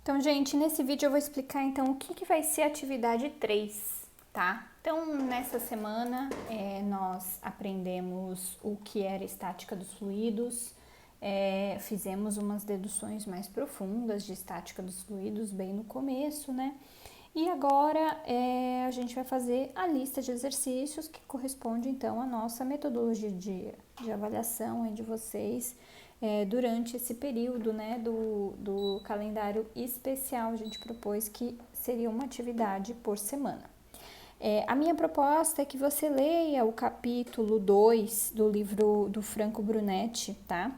Então, gente, nesse vídeo eu vou explicar então o que vai ser a atividade 3, tá? Então, nessa semana nós aprendemos o que era estática dos fluidos, fizemos umas deduções mais profundas de estática dos fluidos bem no começo, né? E agora a gente vai fazer a lista de exercícios que corresponde então à nossa metodologia de avaliação de vocês durante esse período, né, do calendário especial. A gente propôs que seria uma atividade por semana. A minha proposta é que você leia o capítulo 2 do livro do Franco Brunetti, tá?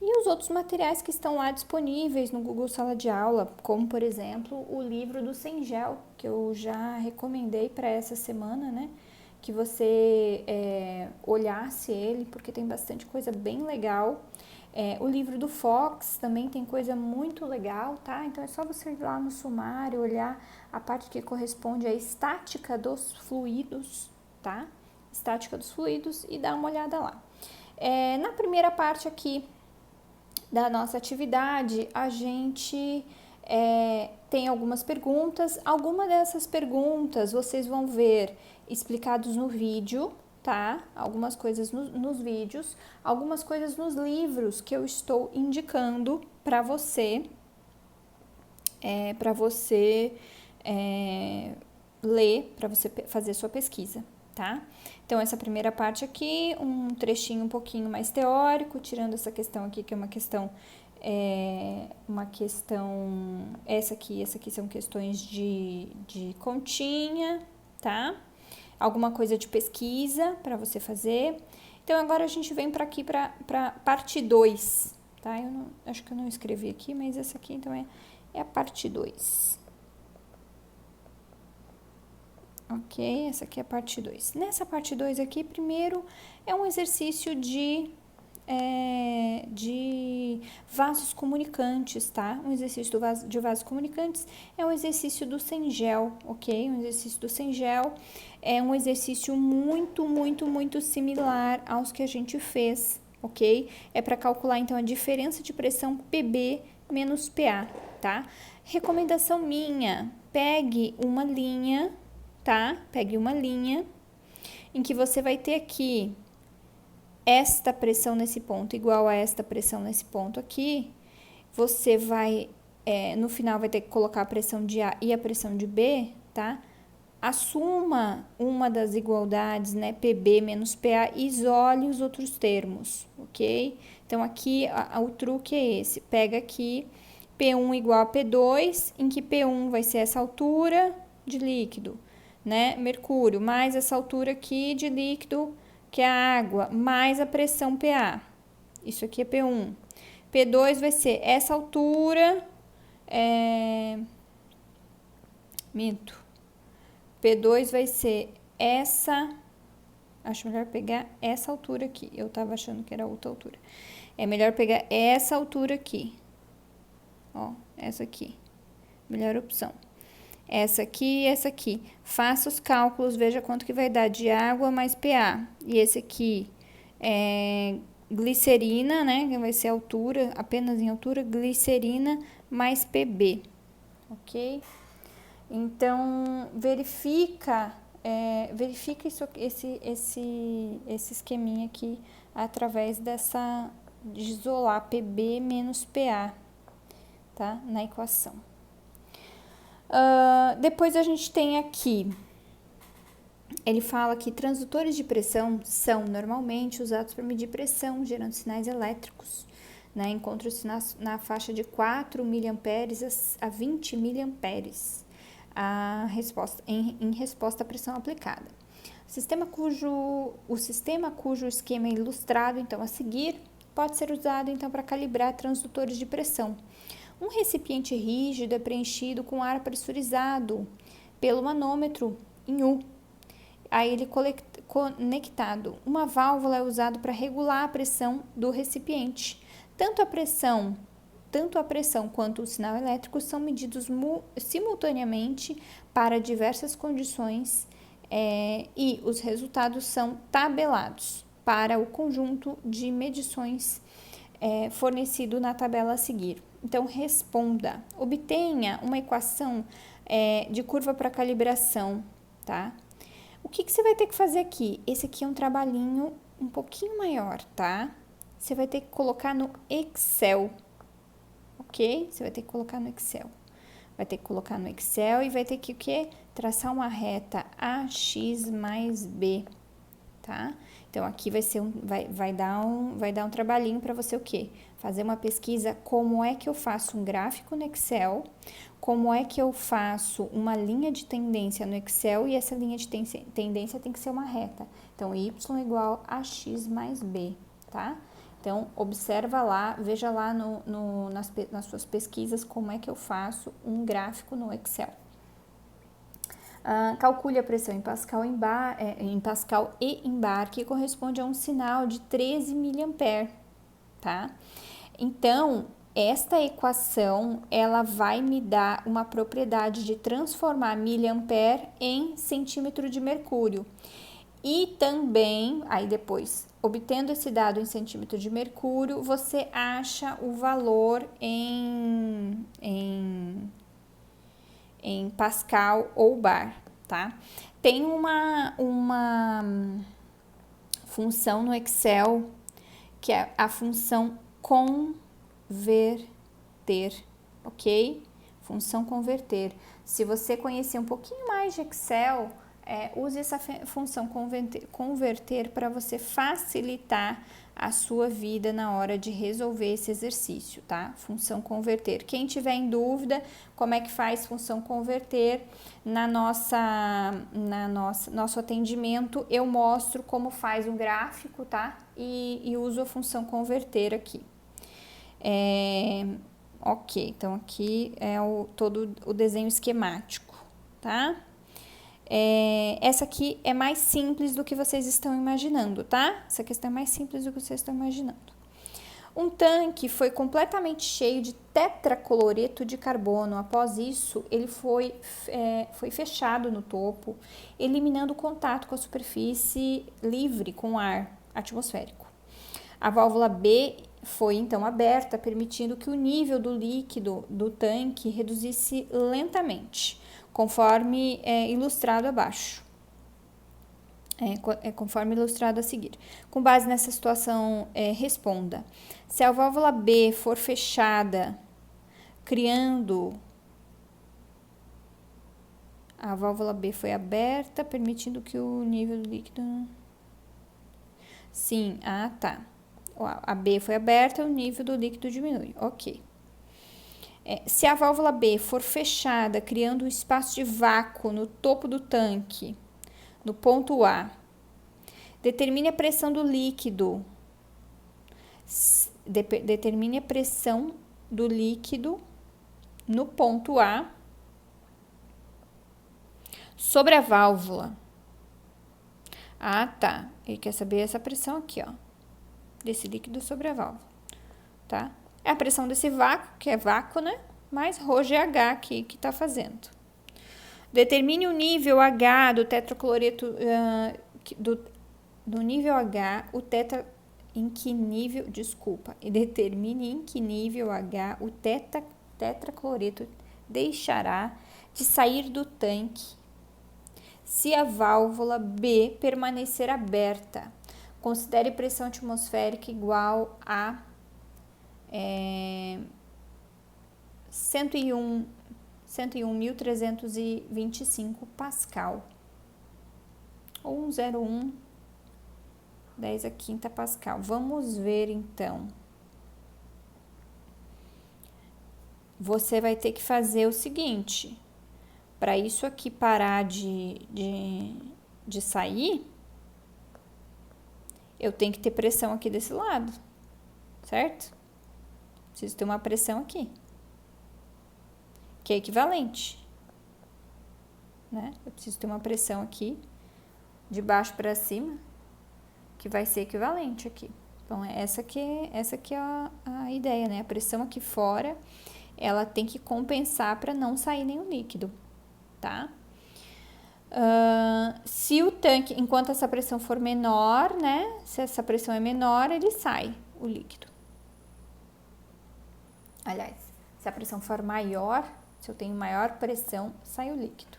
E os outros materiais que estão lá disponíveis no Google Sala de Aula, como, por exemplo, o livro do Cengel, que eu já recomendei para essa semana, né? Que você olhasse ele, porque tem bastante coisa bem legal. O livro do Fox também tem coisa muito legal, tá? Então é só você ir lá no sumário, olhar a parte que corresponde à estática dos fluidos, tá? Estática dos fluidos e dar uma olhada lá. Na primeira parte aqui da nossa atividade, a gente tem algumas perguntas. Algumas dessas perguntas vocês vão ver explicados no vídeo, tá? Algumas coisas nos vídeos, algumas coisas nos livros que eu estou indicando para você, ler, para você fazer sua pesquisa, tá? Então, essa primeira parte aqui, um trechinho um pouquinho mais teórico, tirando essa questão aqui, que é uma questão, essa aqui são questões de continha, tá? Alguma coisa de pesquisa para você fazer. Então, agora a gente vem para aqui, para parte 2, tá? Acho que eu não escrevi aqui, mas essa aqui, então, é a parte 2. Ok, essa aqui é a parte 2. Nessa parte 2 aqui, primeiro é um exercício de vasos comunicantes, tá? Um exercício de vasos comunicantes é um exercício do Cengel, ok? Um exercício do Cengel é um exercício muito similar aos que a gente fez, ok? É para calcular, então, a diferença de pressão PB menos PA, tá? Recomendação minha, pegue uma linha, tá? Pegue uma linha em que você vai ter aqui esta pressão nesse ponto igual a esta pressão nesse ponto aqui. Você vai, no final, vai ter que colocar a pressão de A e a pressão de B, tá? Assuma uma das igualdades, né? PB menos PA, e isole os outros termos, ok? Então, aqui, o truque é esse. Pega aqui P1 igual a P2, em que P1 vai ser essa altura de líquido, né? Mercúrio, mais essa altura aqui de líquido, que é a água, mais a pressão PA. Isso aqui é P1. P2 vai ser essa altura, P2 vai ser essa, acho melhor pegar essa altura aqui. Eu tava achando que era outra altura. É melhor pegar essa altura aqui. Ó, essa aqui. Melhor opção. Essa aqui e essa aqui. Faça os cálculos, veja quanto que vai dar de água mais PA. E esse aqui é glicerina, né? Que vai ser altura, apenas em altura, glicerina mais PB. Ok? Então, verifica esse esqueminha aqui através de isolar PB menos PA, tá? Na equação. Depois a gente tem aqui, ele fala que transdutores de pressão são normalmente usados para medir pressão, gerando sinais elétricos, né? Encontram-se na faixa de 4 mA a 20 mA em resposta à pressão aplicada. O sistema cujo esquema é ilustrado, então, a seguir, pode ser usado, então, para calibrar transdutores de pressão. Um recipiente rígido é preenchido com ar pressurizado pelo manômetro em U. Aí ele conectado. Uma válvula é usada para regular a pressão do recipiente. Tanto a pressão quanto o sinal elétrico são medidos simultaneamente para diversas condições e os resultados são tabelados para o conjunto de medições fornecido na tabela a seguir. Então, responda. Obtenha uma equação de curva para calibração, tá? O que você vai ter que fazer aqui? Esse aqui é um trabalhinho um pouquinho maior, tá? Você vai ter que colocar no Excel, ok? Você vai ter que colocar no Excel. Vai ter que colocar no Excel e vai ter que o quê? Traçar uma reta AX mais B, tá? Então, aqui vai dar um trabalhinho para você o quê? Fazer uma pesquisa, como é que eu faço um gráfico no Excel, como é que eu faço uma linha de tendência no Excel e essa linha de tendência tem que ser uma reta. Então, y igual a x mais b, tá? Então, observa lá, veja lá nas suas pesquisas como é que eu faço um gráfico no Excel. Calcule a pressão em Pascal, em Pascal e em bar, que corresponde a um sinal de 13 mA, tá? Então, esta equação, ela vai me dar uma propriedade de transformar miliampere em centímetro de mercúrio. E também, aí depois, obtendo esse dado em centímetro de mercúrio, você acha o valor em Pascal ou bar, tá? Tem uma função no Excel que é a função converter, ok? Função converter. Se você conhecer um pouquinho mais de Excel, use essa função converter para você facilitar a sua vida na hora de resolver esse exercício, tá? Função converter. Quem tiver em dúvida como é que faz função converter nosso atendimento, eu mostro como faz um gráfico, tá? E uso a função converter aqui. Ok, então aqui é todo o desenho esquemático, tá? Essa aqui é mais simples do que vocês estão imaginando, tá? Essa questão é mais simples do que vocês estão imaginando. Um tanque foi completamente cheio de tetracloreto de carbono. Após isso, ele foi fechado no topo, eliminando o contato com a superfície livre com ar atmosférico. A válvula B foi então aberta, permitindo que o nível do líquido do tanque reduzisse lentamente, conforme ilustrado abaixo. Conforme ilustrado a seguir. Com base nessa situação, responda. Se a válvula B for fechada, criando... A válvula B foi aberta, permitindo que o nível do líquido... Sim, tá. A B foi aberta, o nível do líquido diminui. Ok. Se a válvula B for fechada, criando um espaço de vácuo no topo do tanque, no ponto A, determine a pressão do líquido. Determine a pressão do líquido no ponto A sobre a válvula. Tá. Ele quer saber essa pressão aqui, ó, desse líquido sobre a válvula, tá? É a pressão desse vácuo, que é vácuo, né? Mais ρGH aqui que tá fazendo. Determine o nível H do tetracloreto, do nível H, em que nível, desculpa, e determine em que nível H o tetracloreto deixará de sair do tanque se a válvula B permanecer aberta. Considere pressão atmosférica igual a 101.325 Pascal. Ou 101, 10 a quinta Pascal. Vamos ver, então. Você vai ter que fazer o seguinte. Para isso aqui parar de sair, eu tenho que ter pressão aqui desse lado, certo? Preciso ter uma pressão aqui, que é equivalente, né? Eu preciso ter uma pressão aqui, de baixo para cima, que vai ser equivalente aqui. Então, essa aqui é a ideia, né? A pressão aqui fora, ela tem que compensar para não sair nenhum líquido, tá? Se o tanque, enquanto essa pressão for menor, né? Se essa pressão é menor, ele sai, o líquido. Aliás, Se a pressão for maior, se eu tenho maior pressão, sai o líquido.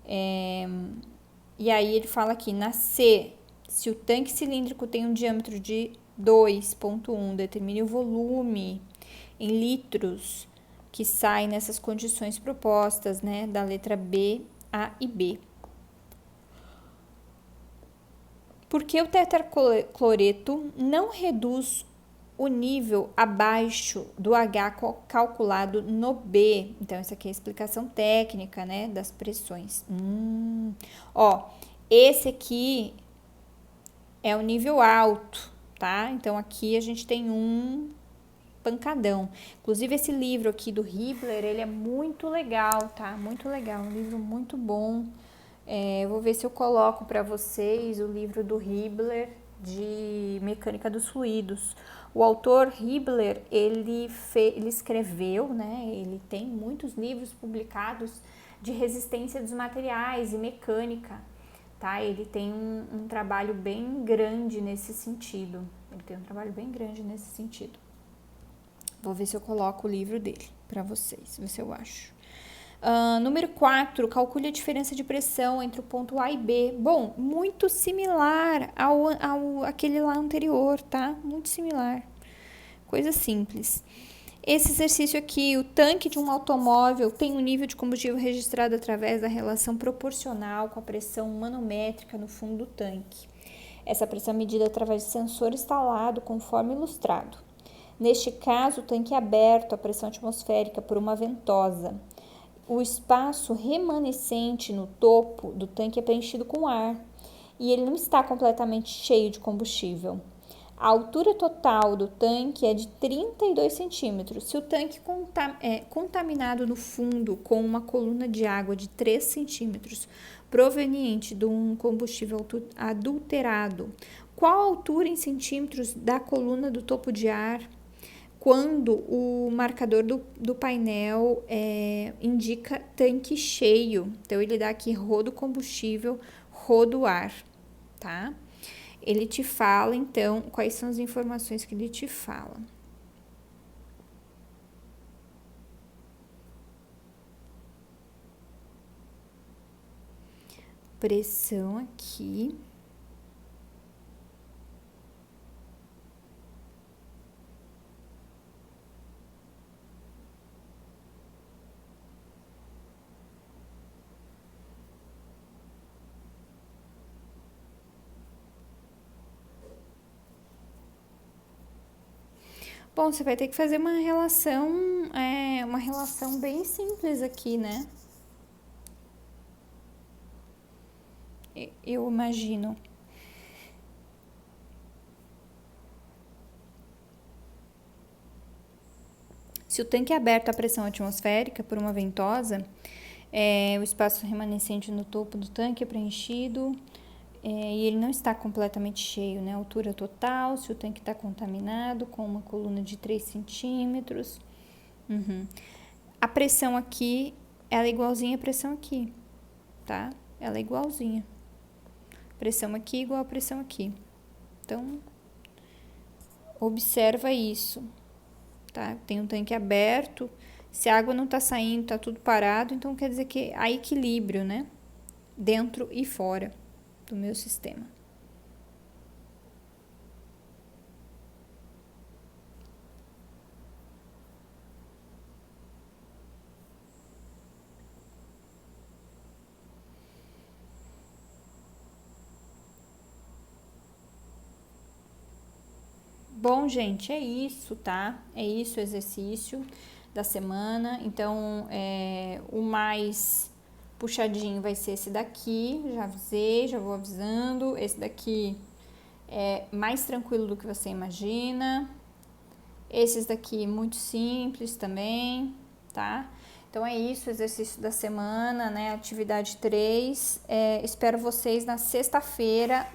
E aí ele fala aqui, na C, se o tanque cilíndrico tem um diâmetro de 2,1, determine o volume em litros que sai nessas condições propostas, né, da letra B, A e B. Porque o tetracloreto não reduz o nível abaixo do H calculado no B. Então, essa aqui é a explicação técnica, né, das pressões. Ó, esse aqui é o nível alto, tá? Então, aqui a gente tem um pancadão. Inclusive, esse livro aqui do Hibbeler, ele é muito legal, tá? Muito legal, um livro muito bom. Eu vou ver se eu coloco para vocês o livro do Hibbeler de Mecânica dos Fluidos. O autor Hibbeler, ele escreveu, né? Ele tem muitos livros publicados de resistência dos materiais e mecânica, tá? Ele tem um trabalho bem grande nesse sentido. Vou ver se eu coloco o livro dele para vocês, ver se eu acho. Número 4, calcule a diferença de pressão entre o ponto A e B. Bom, muito similar ao aquele lá anterior, tá? Muito similar. Coisa simples. Esse exercício aqui, o tanque de um automóvel tem um nível de combustível registrado através da relação proporcional com a pressão manométrica no fundo do tanque. Essa pressão é medida através de sensor instalado, conforme ilustrado. Neste caso, o tanque é aberto à pressão atmosférica por uma ventosa. O espaço remanescente no topo do tanque é preenchido com ar e ele não está completamente cheio de combustível. A altura total do tanque é de 32 centímetros. Se o tanque é contaminado no fundo com uma coluna de água de 3 centímetros, proveniente de um combustível adulterado, qual a altura em centímetros da coluna do topo de ar? Quando o marcador do painel indica tanque cheio. Então, ele dá aqui rodo combustível, rodo ar, tá? Ele te fala, então, quais são as informações que ele te fala. Pressão aqui. Bom, você vai ter que fazer uma relação bem simples aqui, né? Eu imagino. Se o tanque é aberto à pressão atmosférica por uma ventosa, o espaço remanescente no topo do tanque é preenchido e ele não está completamente cheio, né? Altura total, se o tanque está contaminado com uma coluna de 3 centímetros. A pressão aqui, ela é igualzinha à pressão aqui, tá? Ela é igualzinha. Pressão aqui igual a pressão aqui. Então, observa isso, tá? Tem um tanque aberto, se a água não tá saindo, tá tudo parado, então quer dizer que há equilíbrio, né? Dentro e fora do meu sistema. Bom, gente, é isso, tá? É isso o exercício da semana. Então, o mais puxadinho vai ser esse daqui. Já avisei, já vou avisando. Esse daqui é mais tranquilo do que você imagina. Esses daqui muito simples também, tá? Então, é isso, o exercício da semana, né? Atividade 3. Espero vocês na sexta-feira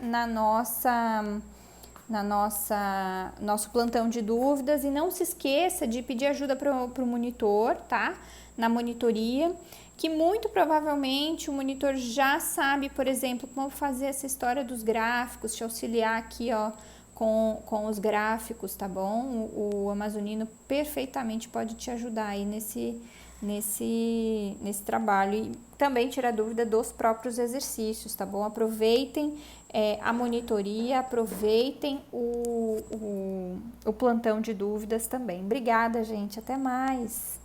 nosso plantão de dúvidas, e não se esqueça de pedir ajuda para o monitor, tá? Na monitoria, que muito provavelmente o monitor já sabe, por exemplo, como fazer essa história dos gráficos, te auxiliar aqui, ó, com os gráficos, tá bom? O Amazonino perfeitamente pode te ajudar aí nesse trabalho e também tirar dúvida dos próprios exercícios, tá bom? Aproveitem a monitoria, aproveitem o plantão de dúvidas também. Obrigada, gente. Até mais!